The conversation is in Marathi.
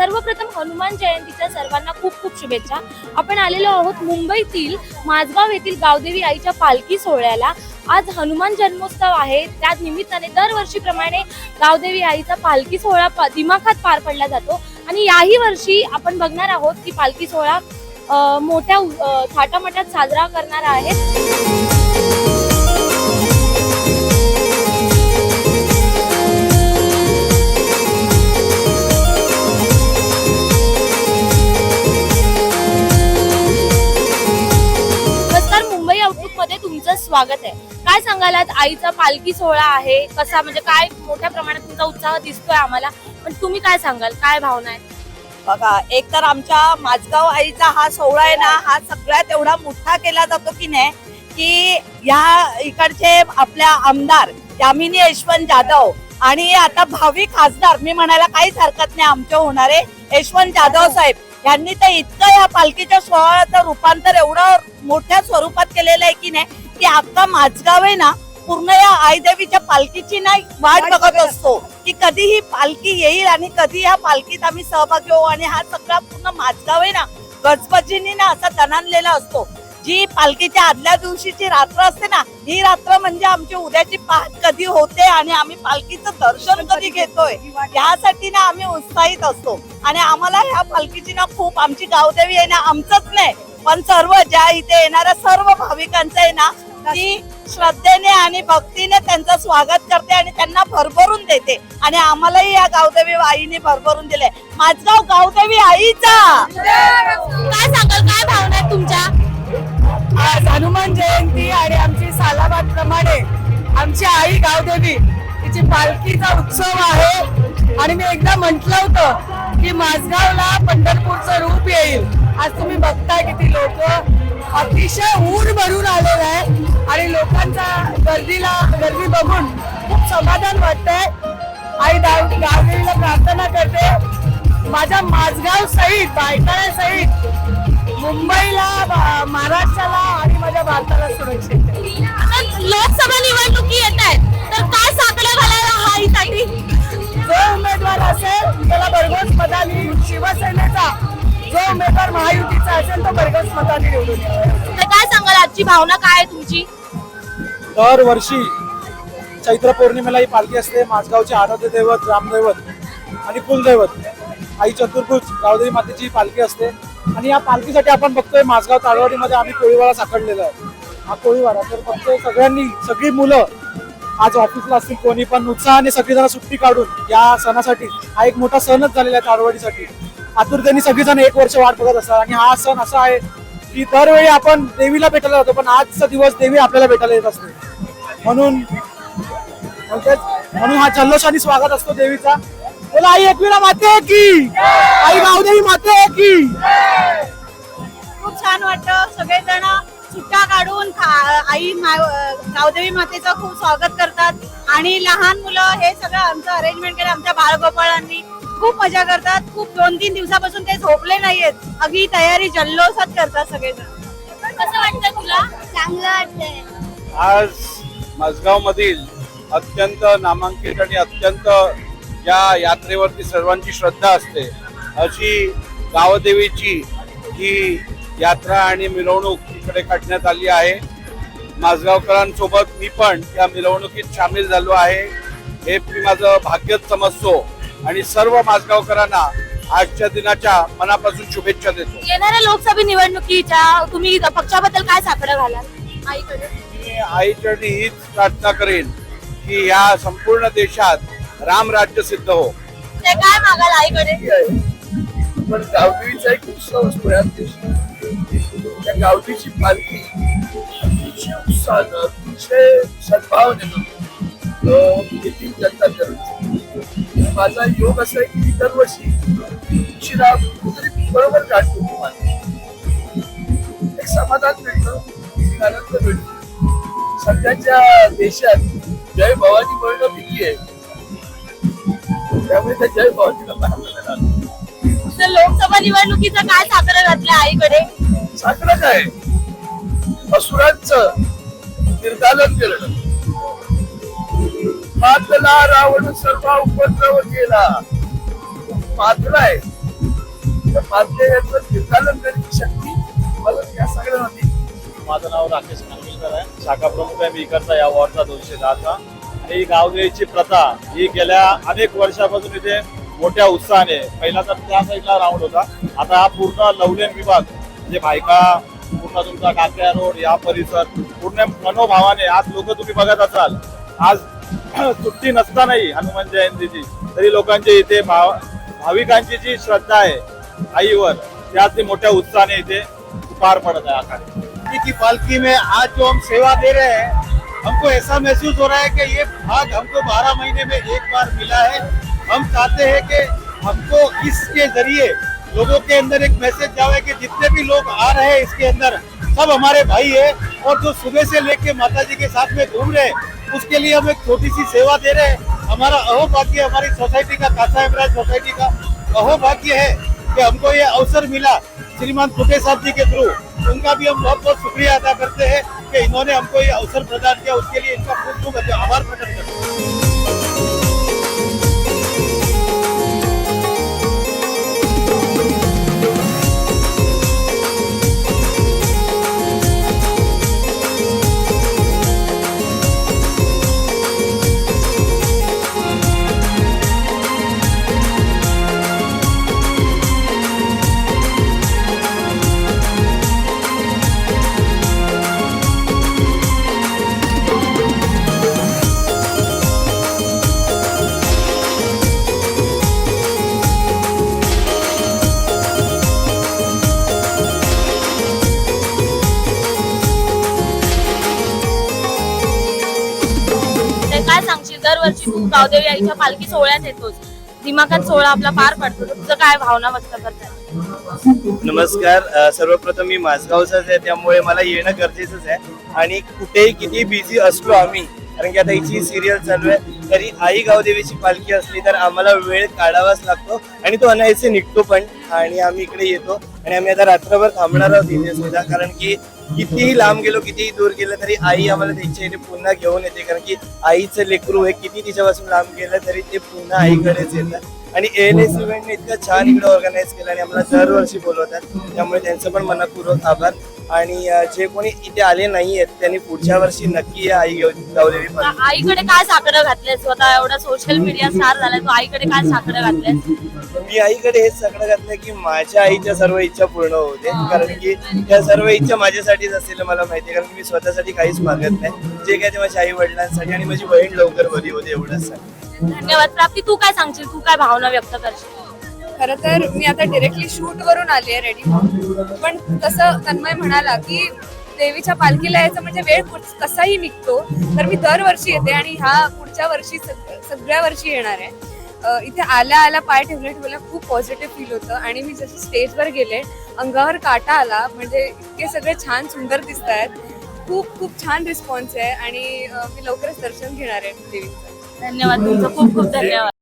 सर्वप्रथम हनुमान जयंतीच्या सर्वांना खूप खूप शुभेच्छा। आपण आलेलो आहोत मुंबईतील माझगाव येथील गावदेवी आईच्या पालखी सोहळ्याला। आज हनुमान जन्मोत्सव आहे, त्या निमित्ताने दरवर्षीप्रमाणे गावदेवी आईचा पालखी सोहळा दिमाखात पार पडला जातो आणि याही वर्षी आपण बघणार आहोत की पालखी सोहळा मोठ्या थाटामाटात साजरा करणार आहे। मध्ये तुमचं स्वागत आहे। काय सांगाल, आज आईचा पालखी सोहळा आहे, कसा म्हणजे काय मोठ्या प्रमाणात तुमचा उत्साह दिसतोय आम्हाला, पण तुम्ही काय सांगाल, काय भावना आहे? बघा, एक तर आमच्या माझगाव आईचा हा सोहळा आहे ना, हा सगळ्यात एवढा मोठा केला जातो की नाही, की या इकडचे आपल्या आमदार यामिनी यशवंत जाधव आणि आता भावी खासदार मी म्हणायला काहीच हरकत नाही आमचे होणारे यशवंत जाधव साहेब यांनी तर इतकं या पालखीच्या सोहळ्याचं रूपांतर एवढं मोठ्या स्वरूपात केलेलं आहे की नाही, की अख्खा माझगाव आहे ना पूर्ण या आईदेवीच्या पालखीची ना वाट बघत असतो की कधी ही पालखी येईल आणि कधी या पालखीत आम्ही सहभागी होऊ। आणि हा सगळा पूर्ण माझगाव आहे ना गजबजीने ना असा दणाणलेला असतो। जी पालखीच्या आदल्या दिवशीची रात्र असते ना, ही रात्र म्हणजे आमची उद्याची पहाट कधी होते आणि आम्ही पालखीचं दर्शन कधी घेतोय यासाठी ना आम्ही उत्साहित असतो। आणि आम्हाला ह्या पालखीची ना खूप, आमची गावदेवी आहे ना, आमचंच नाही पण सर्व ज्या इथे येणाऱ्या सर्व भाविकांचं आहे ना, ती श्रद्धेने आणि भक्तीने त्यांचं स्वागत करते आणि त्यांना भरभरून देते। आणि आम्हालाही या गावदेवी आईने भरभरून दिले। माझगाव गावदेवी आईचा काय सांगाल, काय भावना आहे तुमच्या? आज हनुमान जयंती आणि आमची सालाबाद प्रमाणे आमची आई गावदेवी तिची पालखीचा उत्सव आहे। आणि मी एकदा म्हटलं होतं की माझगावला पंढरपूरचं रूप येईल। आज तुम्ही बघताय किती लोक अतिशय ऊर भरून आलेलं आहे आणि लोकांचा गर्दी बघून खूप समाधान वाटतंय। आई गावदेवीला प्रार्थना करते, माझ्या माझगाव सहित, बायकाळा सहित मुंबईला, महाराष्ट्राला आणि माझ्या भारताला सुरक्षित आहे। लोकसभा निवडणुकी येत आहेत, तर काय साकडं घालायला आईसाठी? जो उमेदवार असेल त्याला भरघोस मतांनी, शिवसेनेचा जो उमेदवार महायुतीचा असेल तो भरघोस मतांनी निवडून येईल। तर काय सांगाल, आजची भावना काय आहे तुमची? दरवर्षी चैत्र पौर्णिमेला ही पालखी असते। माझगावचे आराध्य दैवत, ग्रामदैवत आणि कुलदैवत आई चतुर्भुज गावदेवी मातेची पालखी असते। आणि या पालखीसाठी आपण बघतोय माझगाव ताळवाडीमध्ये आम्ही कोळीवाडा साकारलेला आहे। हा कोळीवाडा तर बघतोय सगळ्यांनी, सगळी मुलं आज ऑफिसला असतील, कोणी पण उत्साहाने सगळीजण सुट्टी काढून या सणासाठी, हा एक मोठा सणच झालेला आहे ताळवाडीसाठी। आतुरतेने सगळीजण एक वर्ष वाट बघत असतात। आणि हा सण असा आहे की दरवेळी आपण देवीला भेटायला जातो, पण आजचा दिवस देवी आपल्याला भेटायला येत असते। म्हणून हा जल्लोषाने स्वागत असतो देवीचा। बोला आई एकविरा माते की, आई गावदेवी माते की। खूप छान वाटतं, सगळेजण सुट्ट्या काढून आई गावदेवी मातेचं खूप स्वागत करतात आणि लहान मुलं हे सगळं आमचं अरेंजमेंट केलं आमच्या बाळगोपाळांनी। खूप मजा करतात, खूप 2-3 दिवसापासून ते झोपले नाहीयेत, अगदी तयारी जल्लोषात करतात सगळेजण। कसं वाटतं तुला? चांगलं वाटतंय। आज माझगाव मधील अत्यंत नामांकित आणि अत्यंत या यात्रेवरती सर्वांची श्रद्धा असते अशी गावदेवीची ही यात्रा आणि मिरवणूक इकडे काढण्यात आली आहे। माझगावकरांसोबत मी पण या मिरवणुकीत सामील झालो आहे। हे मी माझं भाग्यच समजतो आणि सर्व माझगावकरांना आजच्या दिनाच्या मनापासून शुभेच्छा देतो। येणाऱ्या लोकसभा निवडणुकीच्या तुम्ही पक्षाबद्दल काय साकडं घालाल आईकडे? मी आईकडे हीच प्रार्थना करेन की या संपूर्ण देशात राम राज्य सिद्ध हो। ते काय मागाल आईकडे? पण गावदेवीचा एक उत्सव असतो या दिवशी, त्या गावदेवीची पालखी अतिशय उत्साहानं, अतिशय सद्भावनेनं येथील जनता करते। माझा योग असा आहे की दरवर्षी उशिरा कुठेतरी बरोबर काढतो तुम्हाला, एक समाधान मिळतं, एक आनंद मिळतो। सध्याच्या देशात जय भवानी म्हणणं भीती आहे, त्यामुळे त्या जय भवानीला पाहायला तर लोकसभा निवडणुकीचं काय साकडं घातलं आईकडे? साकडं काय, असुरांचं निर्दालन करणं। मातला रावण सर्व उपद्रव केला, मातलाय पालख्यांचं निर्धारण करण्याची शक्ती मला या सगळ्यांना माझं नाव राकेश खानविलकर आहे, शाखा प्रमुख आहे मी इकडचा या वॉर्डचा 210चा. आणि गावदेवीची प्रथा ही गेल्या अनेक वर्षापासून इथे मोठ्या उत्साहाने, पहिला तर त्या साईडला राऊंड होता, आता हा पूर्ण लवलेन विभाग म्हणजे बायका पूर्ण तुमचा टाकल्या रोड या परिसर पूर्ण मनोभावाने आज लोक तुम्ही बघत असाल. आज सुट्टी नसतानाही हनुमान जयंतीची तरी लोकांचे इथे भाविकांची जी श्रद्धा आहे आईवर त्याच मोठ्या उत्साहाने इथे पार पडत आहे आखाडे की पालकी में आज जो हम सेवा दे रहे हैं, हमको ऐसा महसूस हो रहा है कि ये भाग हमको 12 महीने में एक बार मिला है. हम चाहते हैं कि हमको इसके जरिए लोगों के अंदर एक मैसेज जाए कि जितने भी लोग आ रहे हैं इसके अंदर सब हमारे भाई है, और जो सुबह से लेके माता जी के साथ में घूम रहे हैं उसके लिए हम एक छोटी सी सेवा दे रहे हैं. हमारा अहोभाग्य, हमारी सोसाइटी का, कासा हेमराज सोसाइटी का अहोभाग्य है कि हमको ये अवसर मिला श्रीमान फुटे साहब जी के थ्रू. उनका भी हम बहुत बहुत शुक्रिया अदा करते हैं कि इन्होंने हमको ये अवसर प्रदान किया, उसके लिए इनका खूब खूब आभार प्रकट करते हैं. तर काय सांगशील, दरवर्षी तू गावदेवी आईच्या पालखी सोहळ्यात येतोस, दिमाखात सोहळा आपला पार पडतो, तर तुझं काय भावना व्यक्त करतात? नमस्कार. सर्वप्रथम मी माझगावचाच आहे, त्यामुळे मला येणं गरजेचंच आहे. आणि कुठेही किती बिझी असलो आम्ही, कारण की आता हिची सिरियल चालू आहे, तरी आई गावदेवीची पालखी असली तर आम्हाला वेळ काढावाच लागतो आणि तो अनायसे निघतो पण. आणि आम्ही इकडे येतो आणि आम्ही आता रात्रभर थांबणार आहोत इथे सुद्धा, कारण की कितीही लांब गेलो, कितीही दूर गेलं तरी आई आम्हाला त्यांच्या इथे पुन्हा घेऊन येते. कारण की आईचं लेकरू हे किती तिच्यापासून लांब गेलं तरी ते पुन्हा आईकडेच येतात. आणि ALS इव्हेंटने इतकं छान इकडे ऑर्गनाईज केलं आणि आम्हाला दरवर्षी बोलवतात, त्यामुळे त्यांचं पण मनपूर्वक आभार. आणि जे कोणी इथे आले नाहीयेत त्यांनी पुढच्या वर्षी नक्की या आई गावदेवी पालखी. आईकडे काय साकडं घातलंय? स्वतः एवढा सोशल मीडिया स्टार झालाय, तू आईकडे काय साकडं घातलंय? मी आईकडे हेच सगळं घातलं की माझ्या आईच्या सर्व इच्छा पूर्ण होते, कारण की त्या सर्व इच्छा माझ्यासाठीच असतील मला माहिती, कारण की मी स्वतःसाठी काहीच मागत नाही. जे काय ते माझ्या आई वडिलांसाठी आणि माझी बहीण लवकर बरी होते एवढंच. धन्यवाद. प्राप्ती, तू काय सांगशील, तू काय भावना व्यक्त करशील? खरं तर मी आता डिरेक्टली शूट वरून आली आहे रेडी होऊन, पण तसं तन्मय म्हणाला की देवीच्या पालखीला यायचं म्हणजे वेळ कसाही निघतो, तर मी दरवर्षी येते आणि ह्या पुढच्या वर्षी सगळ्या वर्षी येणार आहे. इथे आल्या आल्या पाय ठेवल्या खूप पॉझिटिव्ह फील होतं आणि मी जशी स्टेजवर गेले अंगावर काटा आला, म्हणजे इतके सगळे छान सुंदर दिसत आहेत. खूप खूप छान रिस्पॉन्स आहे आणि मी लवकरच दर्शन घेणार आहे देवीचं. धन्यवाद, तुमचं खूप खूप धन्यवाद.